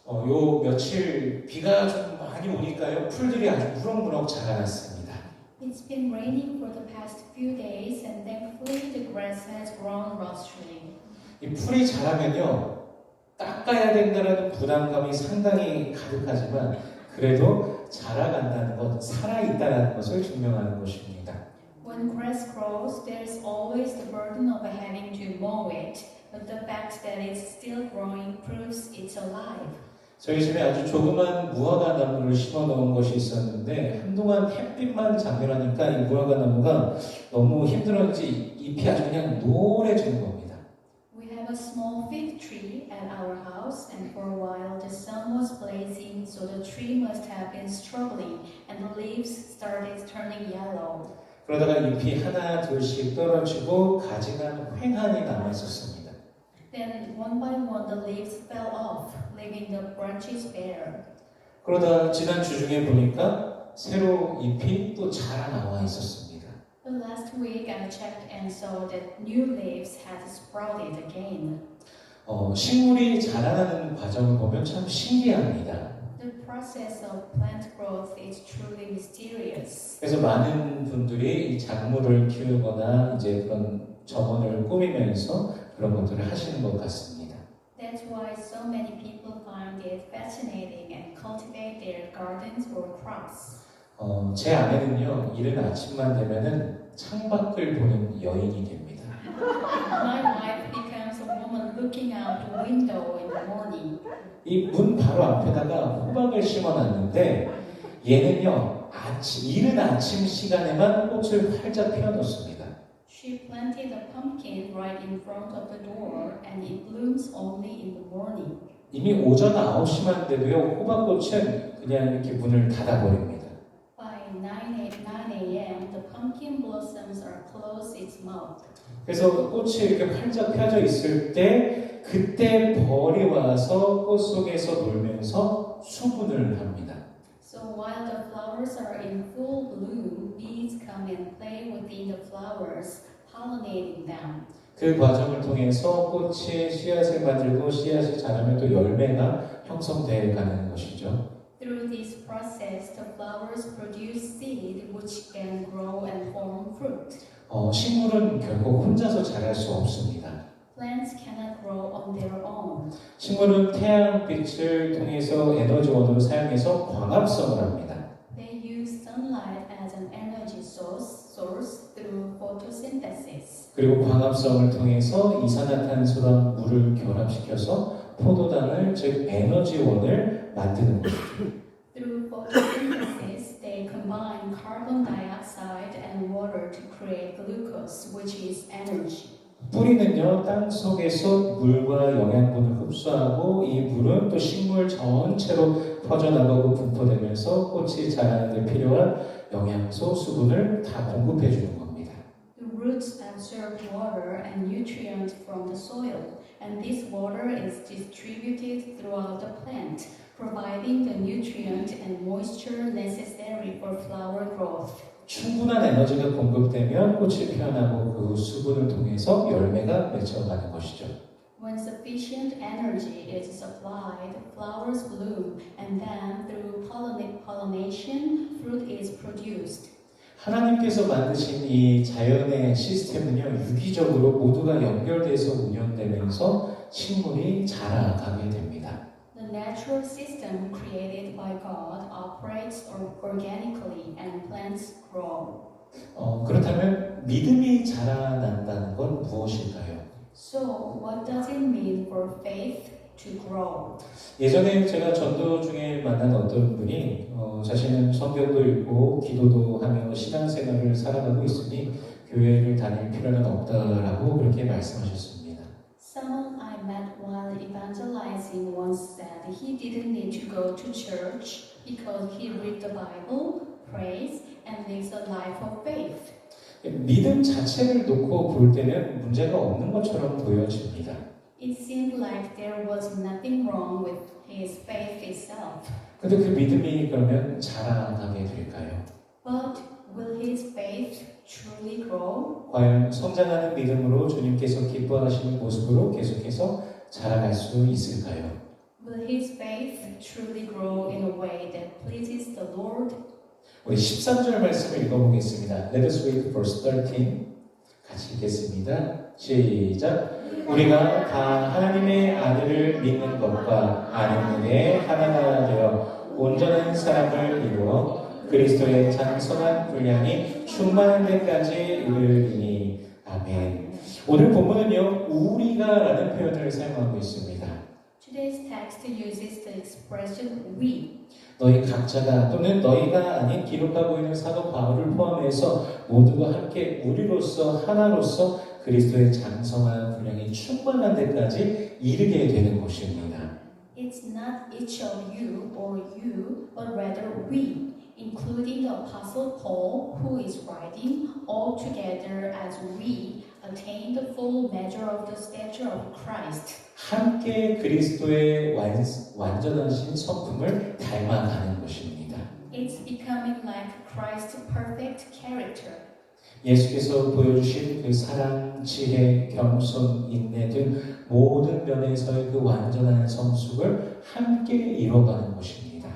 요 며칠 비가 좀 많이 오니까요. 풀들이 아주 무럭무럭 자라났습니다. It's been raining for the past few days and thankfully the grass has grown lustrily. 이 풀이 자라면요. 깎아야 된다는 부담감이 상당히 가득하지만 그래도 자라간다는 것, 살아있다는 것을 증명하는 것입니다. When grass grows, there's always the burden of having to mow it, but the fact that it's still growing proves it's alive. 저희 집에 아주 조그만 무화과 나무를 심어 놓은 것이 있었는데 한동안 햇빛만 장렬하니까 이 무화과 나무가 너무 힘들었는지 잎이 아주 그냥 노래지는 겁니다. We have a small fig tree at our house, and for a while the sun was blazing, so the tree must have been struggling, and the leaves started turning yellow. 그러다가 잎이 하나 둘씩 떨어지고 가지가 휑하니 남아 있었습니다. Then one by one the leaves fell off, leaving the branches bare. 그러다 지난 주중에 보니까 새로 잎이 또 자라나와 있었습니다. But last week I checked and saw that new leaves had sprouted again. 식물이 자라나는 과정을 보면 참 신기합니다. The process of plant growth is truly mysterious. 그래서 많은 분들이 이 작물을 키우거나 이제 그런 정원을 꾸미면서 그런 것들을 하시는 것 같습니다. That's why so many people find it fascinating and cultivate their gardens or crops. 제 아내는요, 이른 아침만 되면은 창밖을 보는 여인이 됩니다. My wife becomes a woman looking out the window in the morning. 이 문 바로 앞에다가 호박을 심어놨는데 얘는요, 이른 아침 시간에만 꽃을 활짝 피워놓습니다. She planted a pumpkin right in front of the door and it blooms only in the morning. 이미 오전 9시만 돼도요, 호박꽃은 그냥 이렇게 문을 닫아버립니다. By 9 a.m. the pumpkin blossoms are closed its mouth. 그래서 꽃이 이렇게 활짝 펴져 있을 때 그때 벌이 와서 꽃 속에서 놀면서 수분을 합니다. So while the flowers are in full bloom, bees come and play within the flowers, pollinating them. 그 과정을 통해서 꽃이 씨앗을 만들고 씨앗이 자라면 또 열매가 형성되어 가는 것이죠. Through this process, the flowers produce seed which can grow and form fruit. 식물은 결국 혼자서 자랄 수 없습니다. Plants cannot grow on their own. 식물은 태양빛을 통해서 에너지원으로 사용해서 광합성을 합니다. They use sunlight as an energy source through photosynthesis. 그리고 광합성을 통해서 이산화탄소랑 물을 결합시켜서 포도당을 즉 에너지원을 만드는 것이죠. Through photosynthesis, they combine carbon dioxide and water to create glucose, which is energy. 뿌리는요, 땅 속에서 물과 영양분을 흡수하고 이 물은 또 식물 전체로 퍼져나가고 분포되면서 꽃이 자라는 데 필요한 영양소, 수분을 다 공급해 주는 겁니다. The roots absorb water and nutrients from the soil, and this water is distributed throughout the plant, providing the nutrient and moisture necessary for flower growth. 충분한 에너지가 공급되면 꽃이 피어나고 그 수분을 통해서 열매가 맺혀가는 것이죠. When sufficient energy is supplied, flowers bloom, and then through pollination, fruit is produced. 하나님께서 만드신 이 자연의 시스템은요, 유기적으로 모두가 연결돼서 운영되면서 식물이 자라가게 됩니다. The natural system created by God operates organically and plants grow. 그렇다면 믿음이 자라난다는 건 무엇일까요? So, what does it mean for faith to grow? 예전에 제가 전도 중에 만난 어떤 분이 자신은 성경도 읽고 기도도 하며 신앙생활을 살아가고 있으니 교회를 다닐 필요는 없다라고 그렇게 말씀하셨습니다. Someone I met while evangelizing once said he didn't need to go to church because he read the Bible, prays, and lives a life of faith. 믿음 자체를 놓고 볼 때는 문제가 없는 것처럼 보여집니다. It seemed like there was nothing wrong with his faith itself. 근데 그 믿음이 그러면 자라나게 될까요? But will his faith truly grow? 과연 성장하는 믿음으로 주님께서 기뻐하시는 모습으로 계속해서 자라갈 수 있을까요? Will Will his faith truly grow in a way that pleases the Lord? 우리 13절 말씀을 읽어보겠습니다. Let us read verse 13. 같이 읽겠습니다. 시작. 우리가 다 하나님의 아들을 믿는 것과 아는 일에 하나가 되어 온전한 사람을 이루어 그리스도의 장성한 분량이 충만한 데까지 이르리니. 아멘. 오늘 본문은요, 우리가라는 표현을 사용하고 있습니다. Today's text uses the expression we. 너희 각자가 또는 너희가 아닌 기록하고 있는 사도 바울을 포함해서 모두가 함께 우리로서 하나로서 그리스도의 장성한 분량이 충만한 데까지 이르게 되는 것입니다. It's not each of you or you, but rather we, including the Apostle Paul, who is writing, all together as we attain the full measure of the stature of Christ. 함께 그리스도의 완전하신 성품을 닮아가는 것입니다. It's becoming like Christ's perfect character. 예수께서 보여주신 그 사랑, 지혜, 겸손, 인내 등 모든 면에서의 그 완전한 성숙을 함께 이뤄가는 것입니다.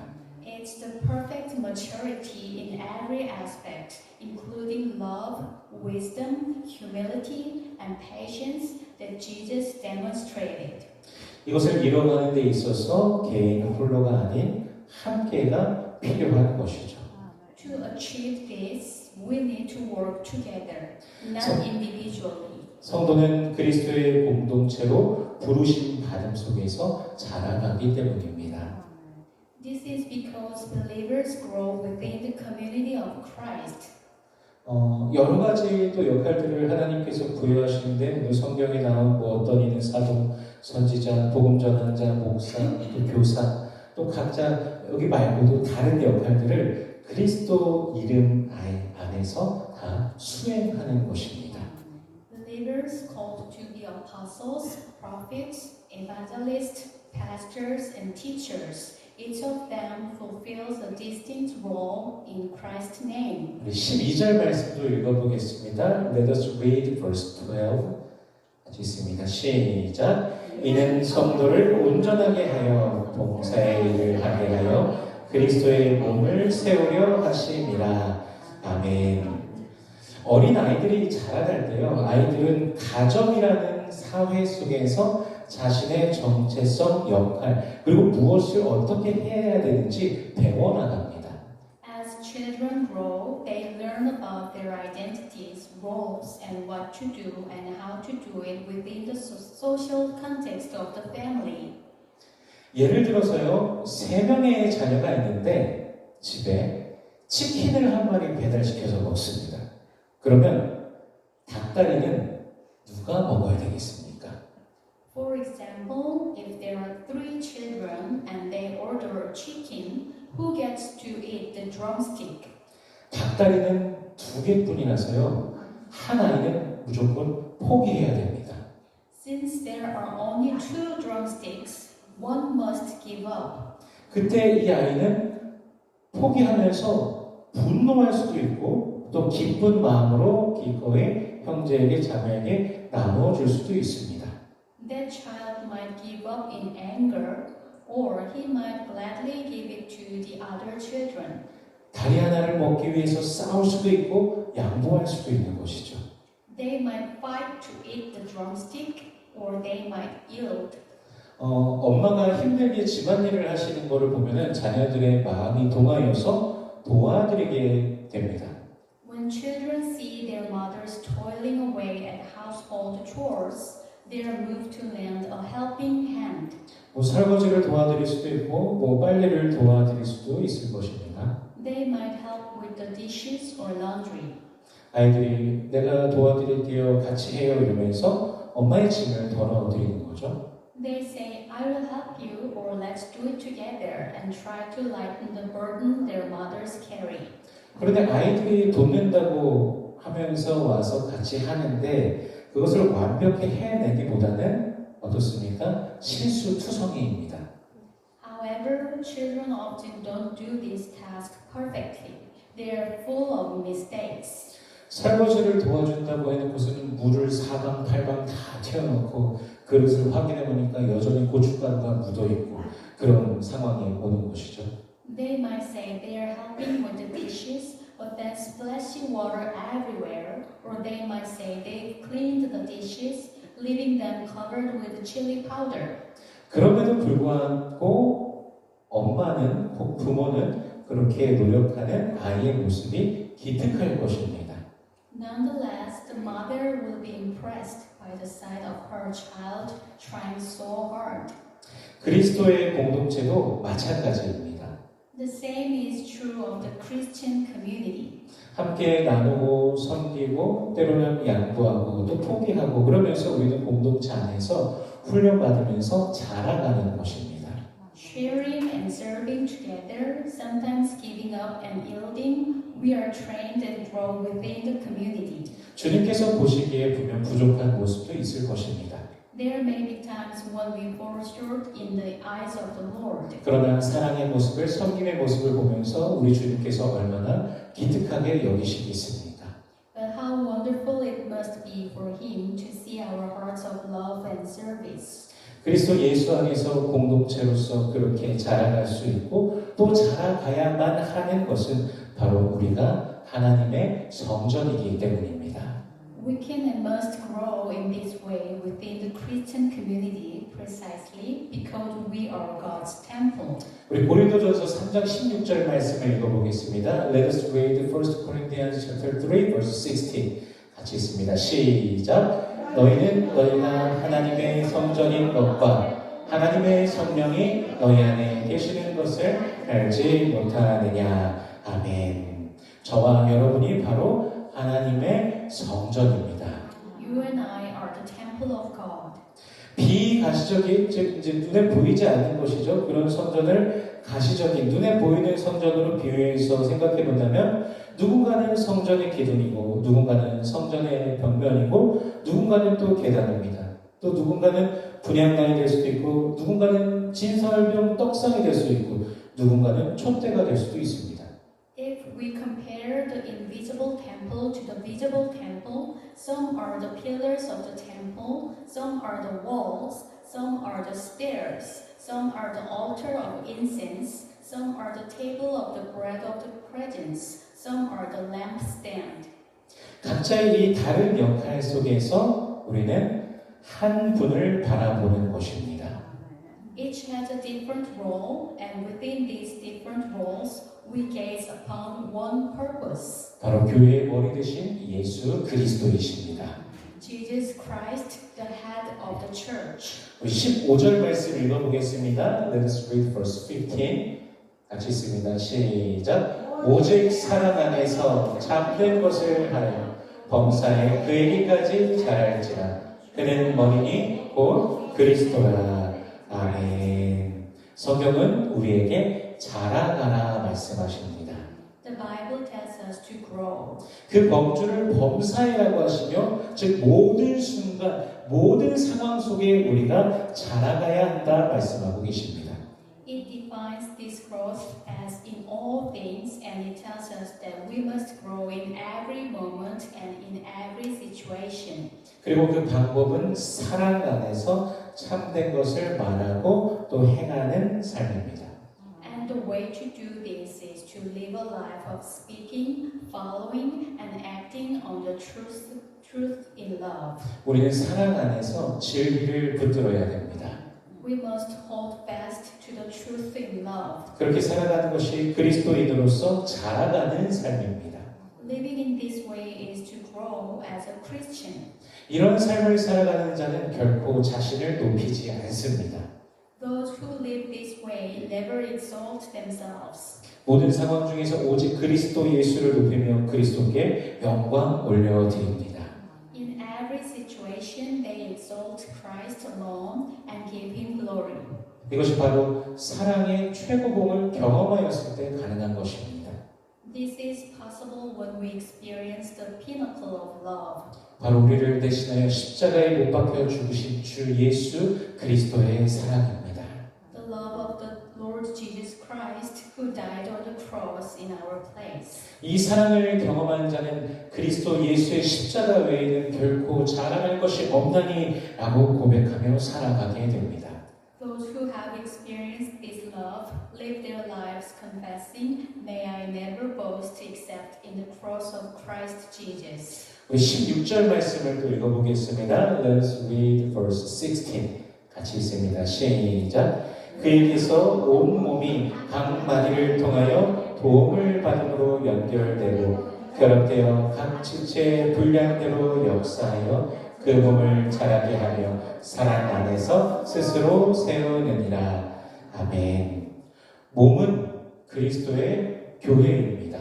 It's the perfect maturity in every aspect, including love, wisdom, humility, and patience that Jesus demonstrated. 이것을 이뤄가는 데 있어서 개인 홀로가 아닌 함께가 필요한 것이죠. To achieve this, we need to work together, not individually. 성도는 그리스도의 공동체로 부르심 받음 속에서 자라가기 때문입니다. This is because believers grow within the community of Christ. 여러 가지 또 역할들을 하나님께서 부여하시는데 오늘 성경에 나온 뭐 어떤 이는 사도, 선지자, 복음 전환자, 목사, 또 교사, 또 각자 여기 말고도 다른 역할들을 그리스도 이름 안에서 다 수행하는 것입니다. Believers called to be apostles, prophets, evangelists, pastors, and teachers. Each of them fulfills a distinct role in Christ's name. 우리 12절 말씀도 읽어보겠습니다. Let us read verse 12. 같이 있습니다. 시작. 이는 성도를 온전하게 하여 봉사의 일을 하게 하여 그리스도의 몸을 세우려 하심이라. 아멘. 어린 아이들이 자라날 때요, 아이들은 가정이라는 사회 속에서 자신의 정체성, 역할, 그리고 무엇을 어떻게 해야 되는지 배워나갑니다. As children grow, they learn about their identities, roles, and what to do and how to do it within the social context of the family. 예를 들어서요, 3명의 자녀가 있는데 집에 치킨을 한 마리 배달시켜서 먹습니다. 그러면 닭다리는 누가 먹어야 되겠습니까? For example, if there are 3 children and they order a chicken, who gets to eat the drumstick? 닭다리는 2개뿐이라서요, 한 아이는 무조건 포기해야 됩니다. Since there are only 2 drumsticks, one must give up. 그때 이 아이는 포기하면서 분노할 수도 있고 또 기쁜 마음으로 기꺼이 형제에게 자매에게 나눠줄 수도 있습니다. That child might give up in anger, or he might gladly give it to the other children. 다리 하나를 먹기 위해서 싸울 수도 있고 양보할 수도 있는 것이죠. They might fight to eat the drumstick, or they might yield. 엄마가 힘들게 집안일을 하시는 것을 보면은 자녀들의 마음이 동하여서 도와드리게 됩니다. When children see their mothers toiling away at household chores, they are moved to lend a helping hand. 뭐 설거지를 도와드릴 수도 있고 뭐 빨래를 도와드릴 수도 있을 것입니다. They might help with the dishes or laundry. 아이들이 내가 도와드릴게요, 같이 해요 이러면서 엄마의 짐을 덜어드리는 거죠. They say, I will help you, or let's do it together, and try to lighten the burden their mothers carry. 그런데 아이들이 돈 낸다고 하면서 와서 같이 하는데 그것을 완벽히 해내기보다는 어떻습니까? 실수투성이입니다. However, children often don't do this task perfectly. They are full of mistakes. 설거지를 도와준다고 해놓고서는 물을 사방팔방 다 튀어놓고 그릇을 확인해 보니까 여전히 고춧가루가 묻어 있고 그런 상황이 오는 것이죠. They might say they are helping with the dishes, but then splashing water everywhere. Or they might say they've cleaned the dishes, leaving them covered with chili powder. 그럼에도 불구하고 엄마는 혹 부모는 그렇게 노력하는 아이의 모습이 기특할 것입니다. Nonetheless, the mother will be impressed by the sight of her child trying so hard. 그리스도의 공동체도 마찬가지입니다. The same is true of the Christian community. 함께 나누고 섬기고 때로는 양보하고 또 포기하고 그러면서 우리는 공동체 안에서 훈련받으면서 자라가는 것입니다. Sharing and serving together, sometimes giving up and yielding, we are trained and grow within the community. 주님께서 보시기에 분명 부족한 모습도 있을 것입니다. There may be times when we fall short in the eyes of the Lord. 그러나 사랑의 모습을 섬김의 모습을 보면서 우리 주님께서 얼마나 기특하게 여기시겠습니까? But how wonderful it must be for Him to see our hearts of love and service. 그리스도 예수 안에서 공동체로서 그렇게 자라갈 수 있고 또 자라가야만 하는 것은 바로 우리가 하나님의 성전이기 때문입니다. We can and must grow in this way within the Christian community precisely because we are God's temple. 우리 고린도전서 3장 16절 말씀을 읽어보겠습니다. Let us read 1 Corinthians chapter 3 verse 16. 같이 읽습니다. 시작. 너희는 너희가 하나님의 성전인 것과 하나님의 성령이 너희 안에 계시는 것을 알지 못하느냐. 아멘. 저와 여러분이 바로 하나님의 성전입니다. You and I are the temple of God. 비가시적인 즉 이제 눈에 보이지 않는 것이죠. 그런 성전을 가시적인 눈에 보이는 성전으로 비유해서 생각해 본다면 누군가는 성전의 기둥이고 누군가는 성전의 벽면이고 누군가는 또 계단입니다. 또 누군가는 분향단이 될 수도 있고 누군가는 진설병 떡상이 될 수도 있고 누군가는 촛대가 될 수도 있습니다. If we compare the invisible temple to the visible temple, some are the pillars of the temple, some are the walls, some are the stairs, some are the altar of incense, some are the table of the bread of the presence, some are the lampstand. 각자의 이 다른 역할 속에서 우리는 한 분을 바라보는 것입니다. Each has a different role, and within these different roles, we gaze upon one purpose. 바로 교회의 머리 되신 예수 그리스도이십니다. Jesus Christ, the head of the church. 우리 15절 말씀 읽어보겠습니다. Let us read verse 15. 같이 읽습니다. 시작. 오직 사랑 안에서 참된 것을 하여 범사에 그에게까지 자랄지라. 그는 머리니 곧 그리스도라. 아멘. 성경은 우리에게 자라가라 말씀하십니다. The Bible tells us to grow. 그 범주를 범사이라고 하시며 즉 모든 순간 모든 상황 속에 우리가 자라가야 한다 말씀하고 계십니다. It defines this growth as in all things, and it tells us that we must grow in every moment and in every situation. 그리고 그 방법은 사랑 안에서 참된 것을 말하고 또 행하는 삶입니다. And the way to do this is to live a life of speaking, following, and acting on the truth in love. 우리는 사랑 안에서 진리를 붙들어야 됩니다. We must hold fast to the truth in love. 그렇게 살아가는 것이 그리스도인으로서 자라가는 삶입니다. Living in this way is to grow as a Christian. 이런 삶을 살아가는 자는 결코 자신을 높이지 않습니다. Those who live this way never exalt themselves. 모든 상황 중에서 오직 그리스도 예수를 높이며 그리스도께 영광 올려드립니다. In every situation, they exalt Christ alone and give Him glory. 이것이 바로 사랑의 최고봉을 경험하였을 때 가능한 것입니다. This is possible when we experience the pinnacle of love. 바로 우리를 대신하여 십자가에 못 박혀 죽으신 주 예수 그리스도의 사랑입니다. The love of the Lord Jesus Christ, who died on the cross in our place. 이 사랑을 경험한 자는 그리스도 예수의 십자가 외에는 결코 자랑할 것이 없나니 라고 고백하며 살아가게 됩니다. Those who have experienced this love live their lives confessing, "May I never boast except in the cross of Christ Jesus." 우리 16절 말씀을 또 읽어보겠습니다. Let's read verse 16. 같이 읽습니다. 시작. 그에게서 온 몸이 각 마디를 통하여 도움을 받음으로 연결되고 결합되어 각 지체의 분량대로 역사하여 그 몸을 자라게 하며 사랑 안에서 스스로 세우느니라. 아멘. 몸은 그리스도의 교회입니다.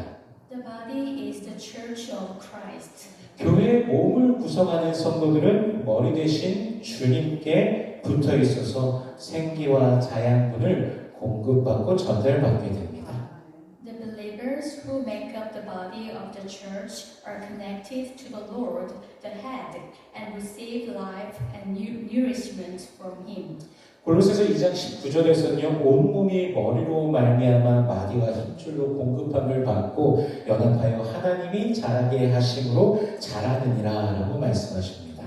The body is the church of Christ. 교회의 몸을 구성하는 성도들은 머리 대신 주님께 붙어 있어서 생기와 자양분을 공급받고 전달받게 됩니다. The believers who make up the body of the church are connected to the Lord, the head, and receive life and nourishment from Him. 골로새서 2장 19절에서는요, 온몸이 머리로 말미암아 마디와 힘줄로 공급함을 받고 연합하여 하나님이 자라게 하심으로 자라느니라 라고 말씀하십니다.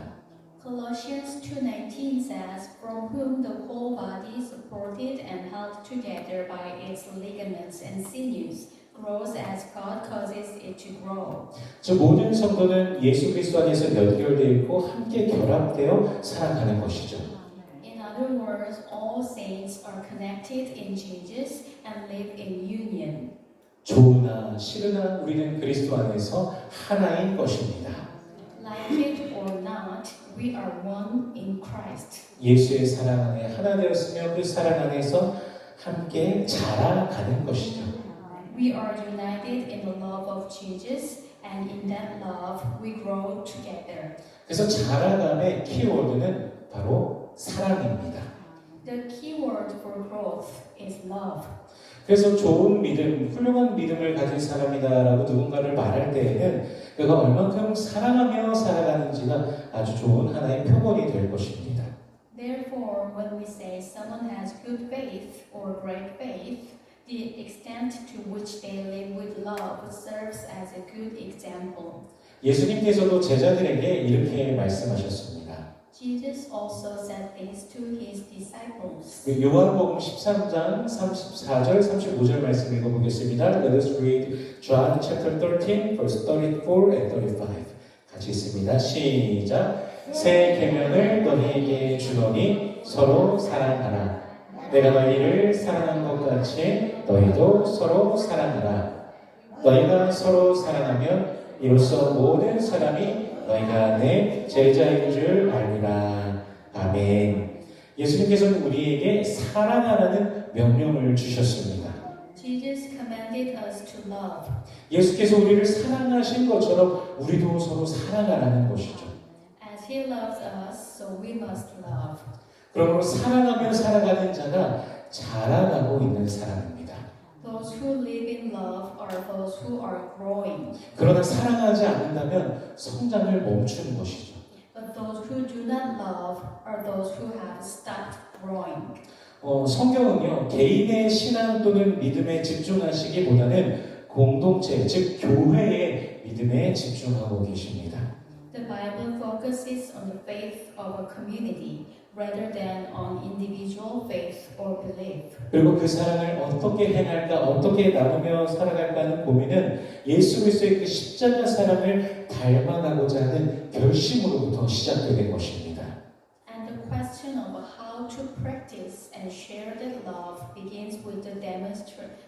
Colossians 2:19 says, "From whom the whole body, supported and held together by its ligaments and sinews, grows as God causes it to grow." 저 모든 성도는 예수 그리스도 안에서 연결되어 있고 함께 결합되어 살아가는 것이죠. In other words, all saints are connected in Jesus and live in union. 좋으나 싫으나 우리는 그리스도 안에서 하나인 것입니다. Like it or not, we are one in Christ. 예수의 사랑 안에 하나 되었으며 그 사랑 안에서 함께 자라가는 것이죠. We are united in the love of Jesus, and in that love we grow together. 그래서 자라감의 키워드는 바로 사랑입니다. The key word for growth is love. 그래서 좋은 믿음, 훌륭한 믿음을 가진 사람이다라고 누군가를 말할 때에는 그가 얼만큼 사랑하며 살아가는지가 아주 좋은 하나의 표본이 될 것입니다. Therefore, when we say someone has good faith or great faith, the extent to which they live with love serves as a good example. 예수님께서도 제자들에게 이렇게 말씀하셨습니다. Jesus also said this to his disciples. 요한복음 13장 34절 35절 말씀 읽어보겠습니다. Let us read John chapter 13 verse 34 and 35. 같이 읽습니다. 시작. 새 계명을 너희에게 주노니 서로 사랑하라. 내가 너희를 사랑한 것 같이 너희도 서로 사랑하라. 너희가 서로 사랑하면 이로써 모든 사람이 너희가 내 제자인 줄 알리라. 아멘. 예수님께서는 우리에게 사랑하라는 명령을 주셨습니다. Jesus commanded us to love. 예수께서 우리를 사랑하신 것처럼 우리도 서로 사랑하라는 것이죠. As he loves us, so we must love. 그러므로 사랑하며 살아가는 자가 자라나고 있는 사람입니다. Those who live in love are those who are growing. 그러나 사랑하지 않는다면 성장을 멈추는 것이죠. But those who do not love are those who have stopped growing. 성경은요, 개인의 신앙 또는 믿음에 집중하시기보다는 공동체, 즉 교회의 믿음에 집중하고 계십니다. The Bible focuses on the faith of a community rather than on individual faith or belief. 그리고 그 사랑을 어떻게 행할까, 어떻게 나누며 살아갈까 하는 고민은 예수 그리스도의 그 십자가 사랑을 닮아가고자 하는 결심으로부터 시작되는 것입니다. And the question of how to practice and share that love begins with the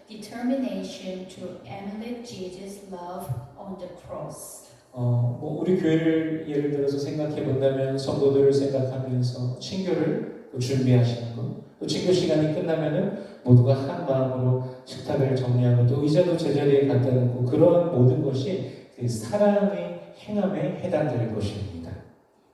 determination to emulate Jesus' love on the cross. 우리 교회를 예를 들어서 생각해 본다면 성도들을 생각하면서 친교를 준비하시는 것, 또 친교 시간이 끝나면은 모두가 한 마음으로 식탁을 정리하고 또 의자도 제자리에 갖다 놓고 그런 모든 것이 그 사랑의 행함에 해당될 것입니다.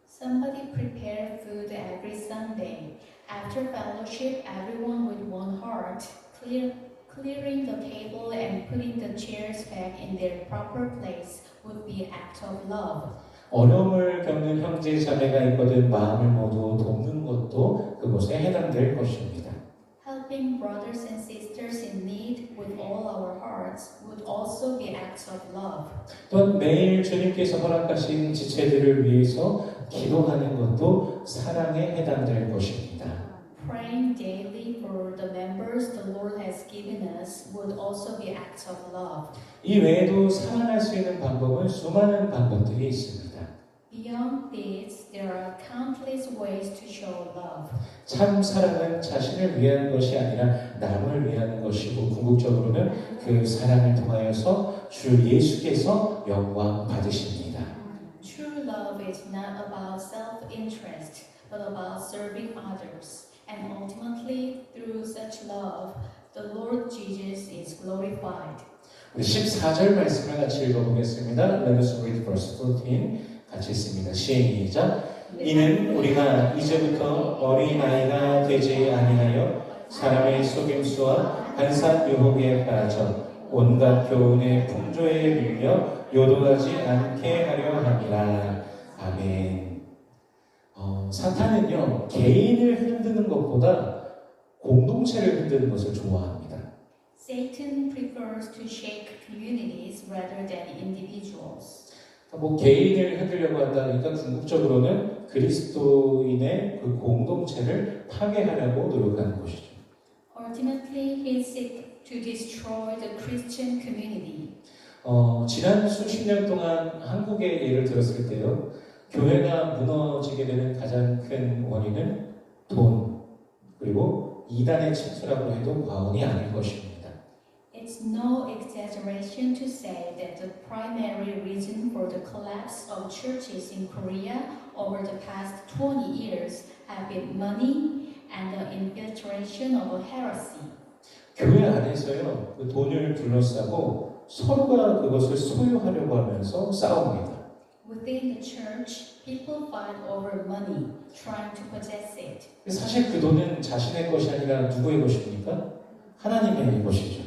Somebody prepare food every Sunday. After fellowship, everyone with one heart, clearing the table and putting the chairs back in their proper place would be an act of love. 어려움을 겪는 형제 자매가 있거든 마음을 모두 돕는 것도 그것에 해당될 것입니다. Helping brothers and sisters in need with all hearts would also be acts of love. 또한 매일 주님께서 허락하신 지체들을 위해서 기도하는 것도 사랑에 해당될 것입니다. Praying daily for the members the Lord has given us would also be acts of love. 이 외에도 사랑할 수 있는 방법은 수많은 방법들이 있습니다. Beyond this, there are countless ways to show love. 참 사랑은 자신을 위한 것이 아니라 남을 위한 것이고 궁극적으로는 그 사랑을 통하여서 주 예수께서 영광 받으십니다. True love is not about self-interest, but about serving others. And ultimately, through such love, the Lord Jesus is glorified. 우리 14절 말씀을 같이 읽어보겠습니다. Let us read verse 14. 같이 읽습니다. 시작. 이는 우리가 이제부터 어린아이가 되지 아니하여 사람의 속임수와 한산 유혹에 빠져 온갖 교훈의 풍조에 밀려 요동하지 않게 하려 함이라. 아멘. 사탄은요, 개인을 흔드는 것보다 공동체를 흔드는 것을 좋아합니다. Satan prefers to shake communities rather than individuals. 개인을 흔들려고 한다. 그러니까 궁극적으로는 그리스도인의 그 공동체를 파괴하려고 노력하는 것이죠. Ultimately, he seeks to destroy the Christian community. 지난 수십 년 동안 한국의 예를 들었을 때요, 교회가 무너지게 되는 가장 큰 원인은 돈, 그리고 이단의 침투라고 해도 과언이 아닐 것입니다. It's no exaggeration to say that the primary reason for the collapse of churches in Korea over the past 20 years have been money and the infiltration of heresy. 교회 안에서요, 그 돈을 둘러싸고 서로가 그것을 소유하려고 하면서 싸웁니다. Within the church, people fight over money, trying to possess it. 사실 그 돈은 자신의 것이 아니라 누구의 것입니까? 하나님의 것이죠.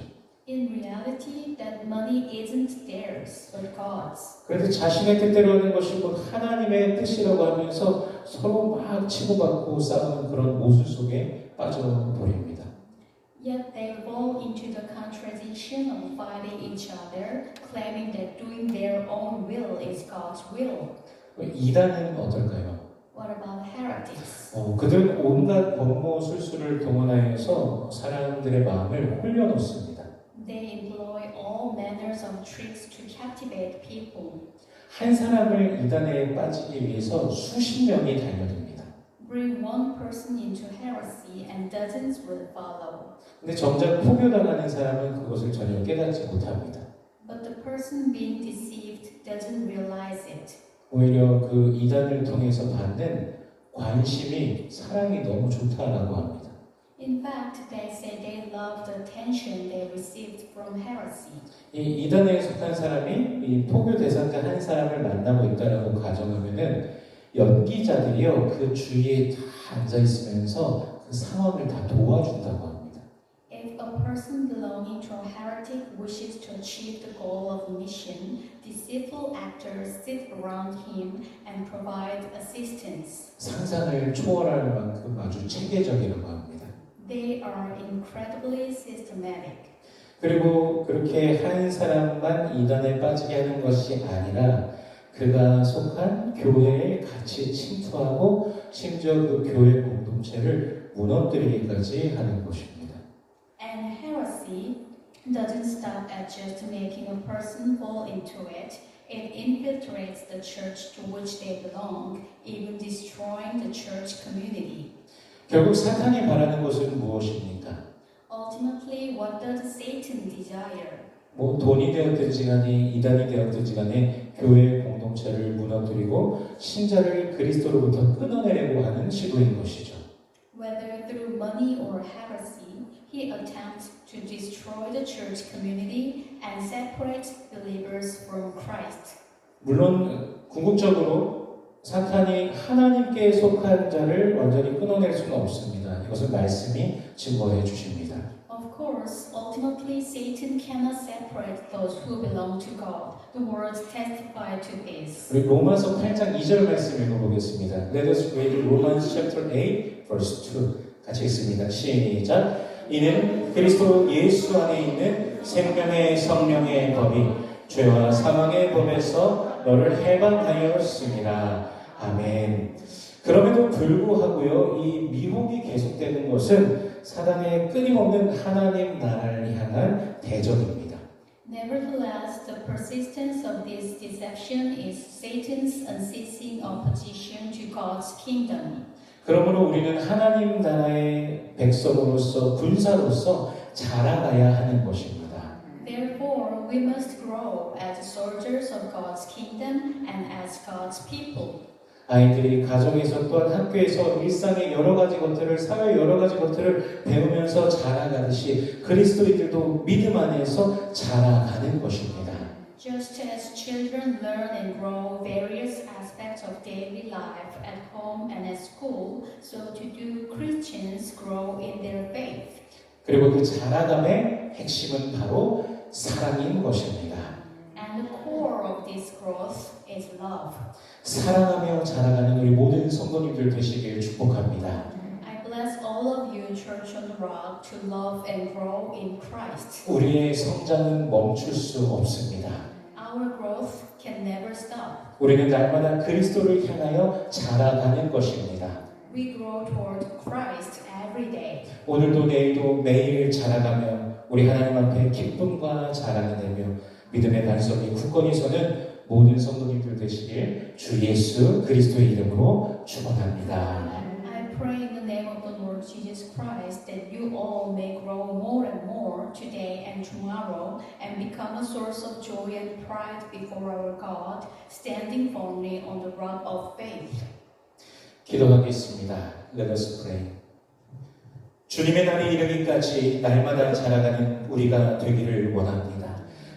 In reality, that money isn't theirs, but God's. 그래도 자신의 뜻대로 하는 것이 곧 하나님의 뜻이라고 하면서 서로 막 치고받고 싸우는 그런 모순 속에 빠져버립니다. Yet they fall into the contradiction of fighting each other, claiming that doing their own will is God's will. 이단은 어떨까요? What about heretics? 그들은 온갖 권모 술수를 동원하여서 사람들의 마음을 홀려놓습니다. They employ all manners of tricks to captivate people. 한 사람을 이단에 빠지기 위해서 수십 명이 달려듭니다. Bring one person into heresy and dozens will follow. 근데 정작 포교당하는 사람은 그것을 전혀 깨닫지 못합니다. But the person being deceived doesn't realize it. 오히려 그 이단을 통해서 받는 관심이 사랑이 너무 좋다라고 합니다. In fact, they say they love the attention they received from heresy. 이 이단에 속한 사람이 이 포교 대상자 한 사람을 만나고 있다라고 가정하면은 연기자들이요 그 주위에 다 앉아 있으면서 그 상황을 다 도와준다고 합니다. If a person belonging to a heretic wishes to achieve the goal of mission, deceitful actors sit around him and provide assistance. 상상을 초월할 만큼 아주 체계적이라고 합니다. They are incredibly systematic. 그리고 그렇게 한 사람만 이단에 빠지게 하는 것이 아니라 그가 속한 교회에 같이 침투하고 심지어 그 교회 공동체를 무너뜨리기까지 하는 것입니다. And heresy doesn't stop at just making a person fall into it. It infiltrates the church to which they belong, even destroying the church community. 결국 사탄이 바라는 것은 무엇입니까? Ultimately, what does Satan desire? 돈이 되었든지 간에 이단이 되었든지 간에 교회 공동체를 무너뜨리고 신자를 그리스도로부터 끊어내려고 하는 시도인 것이죠. Whether through money or heresy, he attempts to destroy the church community and separate believers from Christ. 물론 궁극적으로 사탄이 하나님께 속한 자를 완전히 끊어낼 수는 없습니다. 이것은 말씀이 증거해 주십니다. Of course, ultimately Satan cannot separate those who belong to God. The words testify to this. 우리 로마서 8장 2절 말씀 읽어보겠습니다. Let us read Romans chapter 8, verse 2. 같이 읽습니다. 시작. 이는 그리스도 예수 안에 있는 생명의 성령의 법이 죄와 사망의 법에서 너를 해방하였습니다. 아멘. 그럼에도 불구하고요, 이 미혹이 계속되는 것은 사단의 끊임없는 하나님 나라를 향한 대적입니다. Nevertheless, the persistence of this deception is Satan's unceasing opposition to God's kingdom. 그러므로 우리는 하나님 나라의 백성으로서 군사로서 자라가야 하는 것입니다. Therefore, we must grow as soldiers of God's kingdom and as God's people. 아이들이 가정에서 또한 학교에서 일상의 여러 가지 것들을 사회의 여러 가지 것들을 배우면서 자라가듯이 그리스도인들도 믿음 안에서 자라가는 것입니다. Just as children learn and grow various aspects of daily life at home and at school, so to do Christians grow in their faith. 그리고 그 자라감의 핵심은 바로 사랑인 것입니다. And the core of this growth is love. 사랑하며 자라가는 우리 모든 성도님들 되시길 축복합니다. I bless all of you, Church on the Rock, to love and grow in Christ. 우리의 성장은 멈출 수 없습니다. Our growth can never stop. 우리는 날마다 그리스도를 향하여 자라가는 것입니다. We grow toward Christ every day. 오늘도 내일도 매일 자라가며 우리 하나님 앞에 기쁨과 자랑이 되며 믿음의 반석이 굳건히 서는 모든 성도님들 되시길 주 예수 그리스도의 이름으로 축원합니다. I pray in the name of the Lord Jesus Christ that you all may grow more and more today and tomorrow and become a source of joy and pride before our God, standing firmly on the rock of faith. 기도하겠습니다. Let us pray. 주님의 날이 이르기까지 날마다 자라가는 우리가 되기를 원합니다.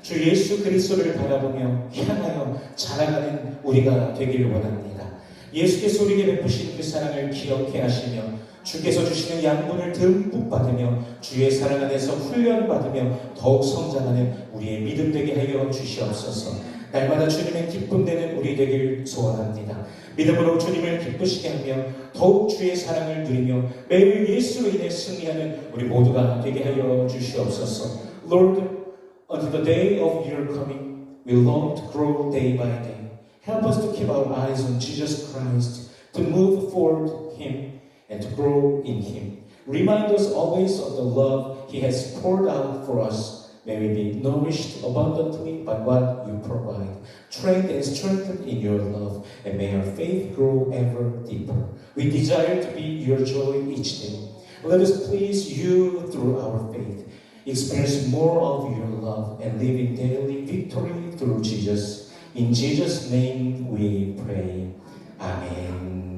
주 예수 그리스도를 바라보며 향하여 자라가는 우리가 되기를 원합니다. 예수께서 우리에게 베푸신 그 사랑을 기억해 하시며 주께서 주시는 양분을 듬뿍 받으며 주의 사랑 안에서 훈련받으며 더욱 성장하는 우리의 믿음 되게 하여 주시옵소서. 날마다 주님의 기쁨 되는 우리 되길 소원합니다. 믿음으로 주님을 기쁘시게 하며 더욱 주의 사랑을 누리며 매일 예수로 인해 승리하는 우리 모두가 되게 하여 주시옵소서. Lord, until the day of your coming, we long to grow day by day. Help us to keep our eyes on Jesus Christ, to move forward Him, and to grow in Him. Remind us always of the love He has poured out for us. May we be nourished abundantly by what you provide, trained and strengthened in your love, and may our faith grow ever deeper. We desire to be your joy each day. Let us please you through our faith, experience more of your love, and live in daily victory through Jesus. In Jesus' name we pray. Amen.